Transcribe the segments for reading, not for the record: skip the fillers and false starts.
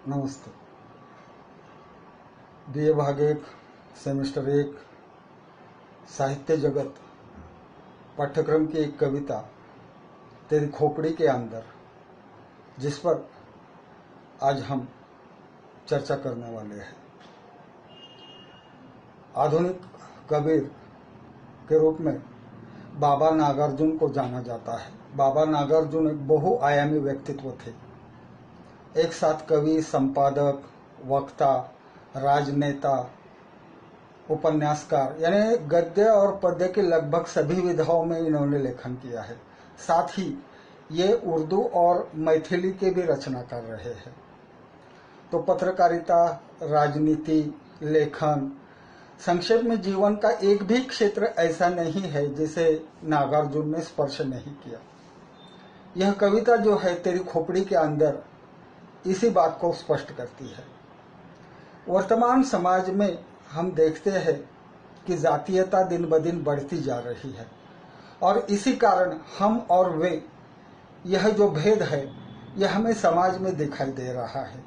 नमस्ते। बीए भाग 1 सेमेस्टर 1 साहित्य जगत पाठ्यक्रम की एक कविता तेरी खोपड़ी के अंदर, जिस पर आज हम चर्चा करने वाले हैं। आधुनिक कबीर के रूप में बाबा नागार्जुन को जाना जाता है। बाबा नागार्जुन एक बहुआयामी व्यक्तित्व थे। एक साथ कवि, संपादक, वक्ता, राजनेता, उपन्यासकार, यानी गद्य और पद्य के लगभग सभी विधाओं में इन्होंने लेखन किया है। साथ ही ये उर्दू और मैथिली के भी रचनाकार रहे हैं। तो पत्रकारिता, राजनीति, लेखन, संक्षेप में जीवन का एक भी क्षेत्र ऐसा नहीं है जिसे नागार्जुन ने स्पर्श नहीं किया। यह कविता जो है तेरी खोपड़ी के अंदर इसी बात को स्पष्ट करती है। वर्तमान समाज में हम देखते हैं कि जातीयता दिन ब दिन बढ़ती जा रही है और इसी कारण हम और वे, यह जो भेद है यह हमें समाज में दिखाई दे रहा है।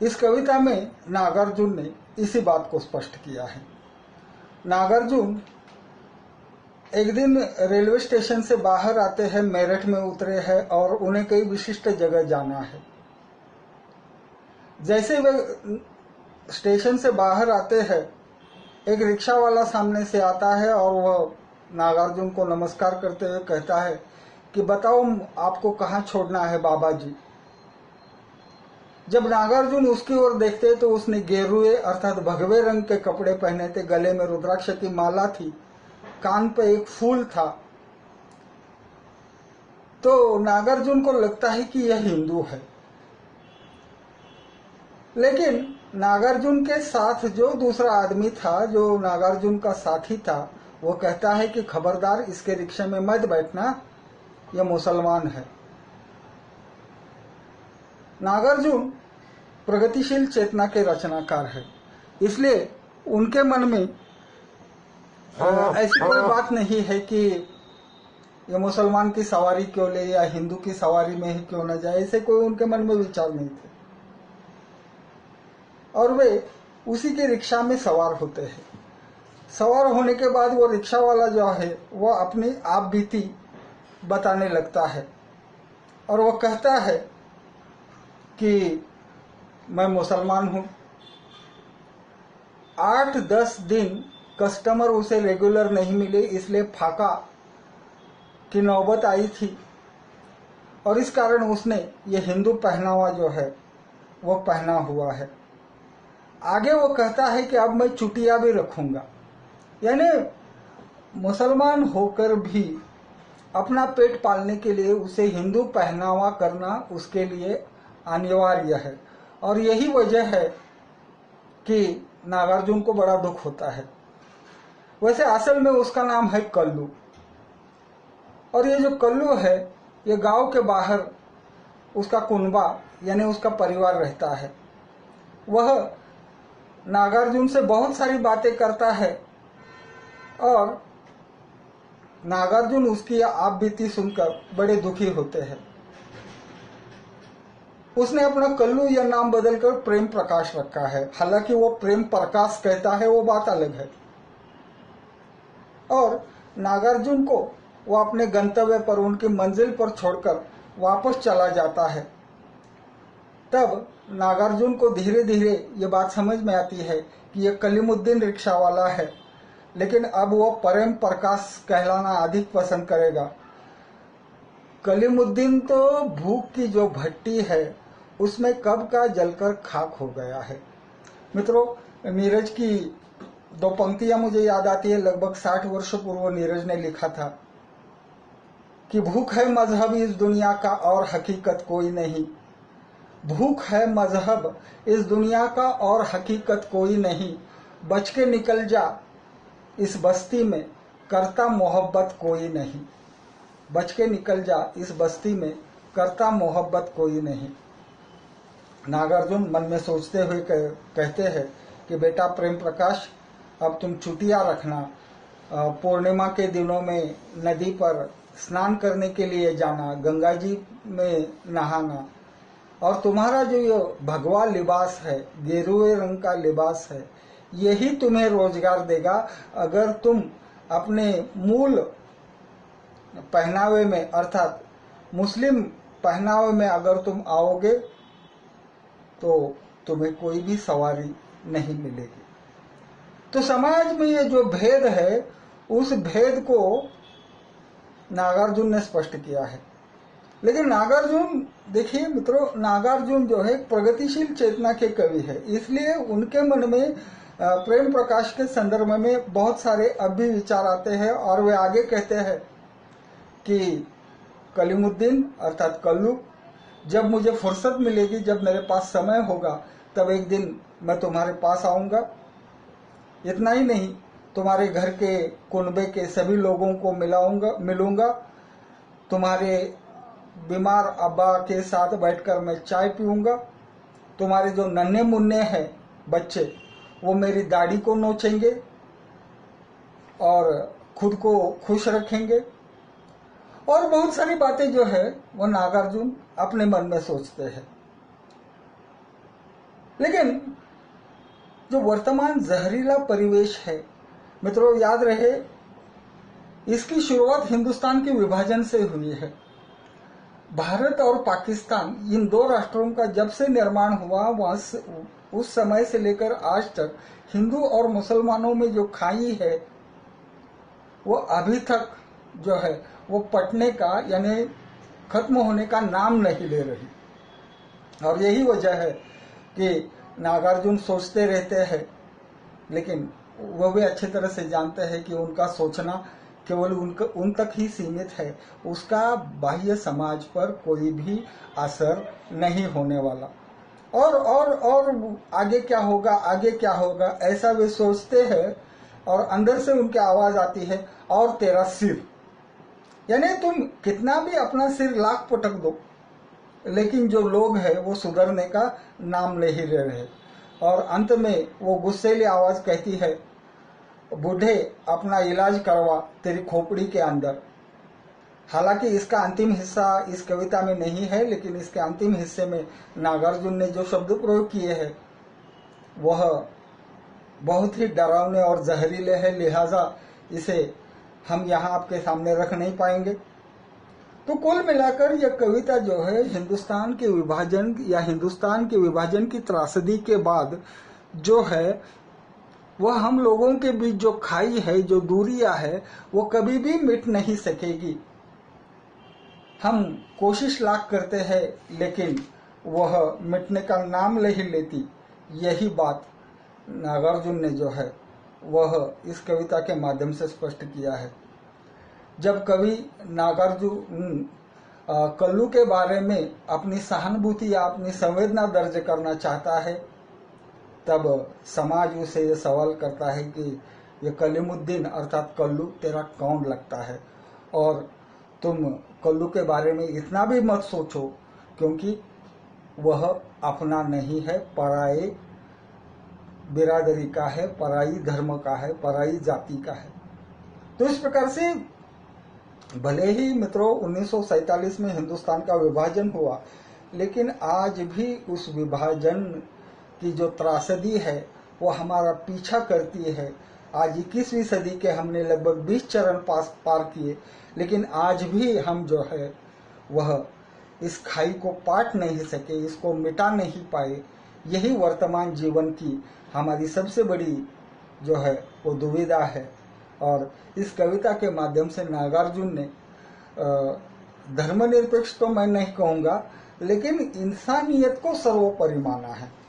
इस कविता में नागार्जुन ने इसी बात को स्पष्ट किया है। नागार्जुन एक दिन रेलवे स्टेशन से बाहर आते हैं, मेरठ में उतरे हैं और उन्हें कई विशिष्ट जगह जाना है। जैसे वे स्टेशन से बाहर आते हैं, एक रिक्शा वाला सामने से आता है और वह नागार्जुन को नमस्कार करते हुए कहता है कि बताओ आपको कहाँ छोड़ना है बाबा जी। जब नागार्जुन उसकी ओर देखते तो उसने गेरुए अर्थात भगवे रंग के कपड़े पहने थे, गले में रुद्राक्ष की माला थी, कान पे एक फूल था। तो नागार्जुन को लगता है कि यह हिंदू है। लेकिन नागार्जुन के साथ जो दूसरा आदमी था, जो नागार्जुन का साथी था, वो कहता है कि खबरदार इसके रिक्शे में मत बैठना, यह मुसलमान है। नागार्जुन प्रगतिशील चेतना के रचनाकार है, इसलिए उनके मन में ऐसी कोई बात नहीं है कि यह मुसलमान की सवारी क्यों ले या हिंदू की सवारी में ही क्यों न जाए, ऐसे कोई उनके मन में विचार नहीं थे। और वे उसी के रिक्शा में सवार होते हैं। सवार होने के बाद वो रिक्शा वाला जो है वो अपनी आप बीती बताने लगता है और वो कहता है कि मैं मुसलमान हूँ। 8-10 दिन कस्टमर उसे रेगुलर नहीं मिले, इसलिए फाका की नौबत आई थी और इस कारण उसने ये हिंदू पहनावा जो है वो पहना हुआ है। आगे वो कहता है कि अब मैं चुटिया भी रखूंगा, यानी मुसलमान होकर भी अपना पेट पालने के लिए उसे हिंदू पहनावा करना उसके लिए अनिवार्य है। और यही वजह है कि नागार्जुन को बड़ा दुख होता है। वैसे असल में उसका नाम है कल्लू, और ये जो कल्लू है ये गांव के बाहर उसका कुनबा यानी उसका परिवार रहता है। वह नागार्जुन से बहुत सारी बातें करता है और नागार्जुन उसकी आप बीती सुनकर बड़े दुखी होते हैं। उसने अपना कल्लू यह नाम बदलकर प्रेम प्रकाश रखा है। हालांकि वो प्रेम प्रकाश कहता है, वो बात अलग है। और नागार्जुन को वो अपने गंतव्य पर, उनकी मंजिल पर छोड़कर वापस चला जाता है। तब नागार्जुन को धीरे धीरे ये बात समझ में आती है कि ये कलीमुद्दीन रिक्शा वाला है, लेकिन अब वो प्रेम प्रकाश कहलाना अधिक पसंद करेगा। कलीमुद्दीन तो भूख की जो भट्टी है उसमें कब का जलकर खाक हो गया है। मित्रों, नीरज की 2 पंक्तियां मुझे याद आती है। लगभग 60 वर्ष पूर्व नीरज ने लिखा था कि भूख है मजहब इस दुनिया का और हकीकत कोई नहीं। भूख है मजहब इस दुनिया का और हकीकत कोई नहीं। बच के निकल जा इस बस्ती में, करता मोहब्बत कोई नहीं। बच के निकल जा इस बस्ती में, करता मोहब्बत कोई नहीं। नागार्जुन मन में सोचते हुए कहते हैं कि बेटा प्रेम प्रकाश, अब तुम चुटिया रखना। पूर्णिमा के दिनों में नदी पर स्नान करने के लिए जाना, गंगा जी में नहाना, और तुम्हारा जो ये भगवा लिबास है, गेरुए रंग का लिबास है, यही तुम्हें रोजगार देगा। अगर तुम अपने मूल पहनावे में अर्थात मुस्लिम पहनावे में अगर तुम आओगे तो तुम्हें कोई भी सवारी नहीं मिलेगी। तो समाज में ये जो भेद है, उस भेद को नागार्जुन ने स्पष्ट किया है। लेकिन नागार्जुन, देखिए मित्रों, नागार्जुन जो है प्रगतिशील चेतना के कवि है, इसलिए उनके मन में प्रेम प्रकाश के संदर्भ में बहुत सारे अब भी विचार आते हैं। और वे आगे कहते हैं कि कलीमुद्दीन अर्थात कल्लू, जब मुझे फुर्सत मिलेगी, जब मेरे पास समय होगा, तब एक दिन मैं तुम्हारे पास आऊंगा। इतना ही नहीं, तुम्हारे घर के कुनबे के सभी लोगों को मिलूंगा। तुम्हारे बीमार अब्बा के साथ बैठकर मैं चाय पीऊंगा। तुम्हारे जो नन्हे मुन्ने हैं बच्चे, वो मेरी दाढ़ी को नोचेंगे और खुद को खुश रखेंगे। और बहुत सारी बातें जो है वो नागार्जुन अपने मन में सोचते हैं। लेकिन जो वर्तमान जहरीला परिवेश है मित्रों, याद रहे, इसकी शुरुआत हिंदुस्तान के विभाजन से हुई है। भारत और पाकिस्तान, इन दो राष्ट्रों का जब से निर्माण हुआ, उस समय से लेकर आज तक हिंदू और मुसलमानों में जो खाई है, वो अभी तक जो है वो पटने का यानी खत्म होने का नाम नहीं ले रही। और यही वजह है कि नागार्जुन सोचते रहते हैं, लेकिन वो भी अच्छी तरह से जानते हैं कि उनका सोचना केवल उन तक ही सीमित है, उसका बाह्य समाज पर कोई भी असर नहीं होने वाला। और आगे क्या होगा, ऐसा वे सोचते हैं। और अंदर से उनकी आवाज आती है, और तेरा सिर, यानी तुम कितना भी अपना सिर लाख पटक दो, लेकिन जो लोग हैं वो सुधरने का नाम ले ही रहे। और अंत में वो गुस्सेली आवाज कहती है, बूढ़े अपना इलाज करवा तेरी खोपड़ी के अंदर। हालांकि इसका अंतिम हिस्सा इस कविता में नहीं है, लेकिन इसके अंतिम हिस्से में नागार्जुन ने जो शब्द प्रयोग किए हैं वह बहुत ही डरावने और जहरीले हैं, लिहाजा इसे हम यहाँ आपके सामने रख नहीं पाएंगे। तो कुल मिलाकर यह कविता जो है हिंदुस्तान के विभाजन की त्रासदी के बाद जो है वह हम लोगों के बीच जो खाई है, जो दूरियां है, वो कभी भी मिट नहीं सकेगी। हम कोशिश लाख करते हैं, लेकिन वह मिटने का नाम नहीं लेती। यही बात नागार्जुन ने जो है वह इस कविता के माध्यम से स्पष्ट किया है। जब कवि नागार्जुन कल्लू के बारे में अपनी सहानुभूति या अपनी संवेदना दर्ज करना चाहता है, तब समाज उसे ये सवाल करता है कि ये कलीमुद्दीन अर्थात कल्लू तेरा कौन लगता है, और तुम कल्लू के बारे में इतना भी मत सोचो, क्योंकि वह अपना नहीं है, पराये बिरादरी का है, पराई धर्म का है, पराई जाति का है। तो इस प्रकार से भले ही मित्रों 1947 में हिंदुस्तान का विभाजन हुआ, लेकिन आज भी उस विभाजन की जो त्रासदी है वो हमारा पीछा करती है। आज 21वीं सदी के हमने लगभग 20 चरण पार किए, लेकिन आज भी हम जो है वह इस खाई को पाट नहीं सके, इसको मिटा नहीं पाए। यही वर्तमान जीवन की हमारी सबसे बड़ी जो है वो दुविधा है। और इस कविता के माध्यम से नागार्जुन ने धर्मनिरपेक्ष तो मैं नहीं कहूँगा, लेकिन इंसानियत को सर्वोपरि माना है।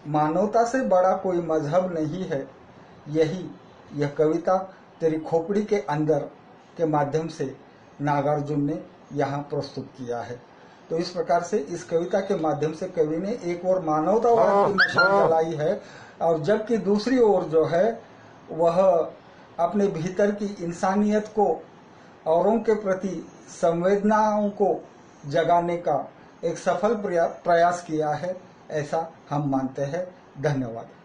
मानवता से बड़ा कोई मजहब नहीं है। यह कविता तेरी खोपड़ी के अंदर के माध्यम से नागार्जुन ने यहाँ प्रस्तुत किया है। तो इस प्रकार से इस कविता के माध्यम से कवि ने एक ओर मानवतावाद की मशाल जलाई है, और जबकि दूसरी ओर जो है वह अपने भीतर की इंसानियत को, औरों के प्रति संवेदनाओं को जगाने का एक सफल प्रयास किया है, ऐसा हम मानते हैं। धन्यवाद।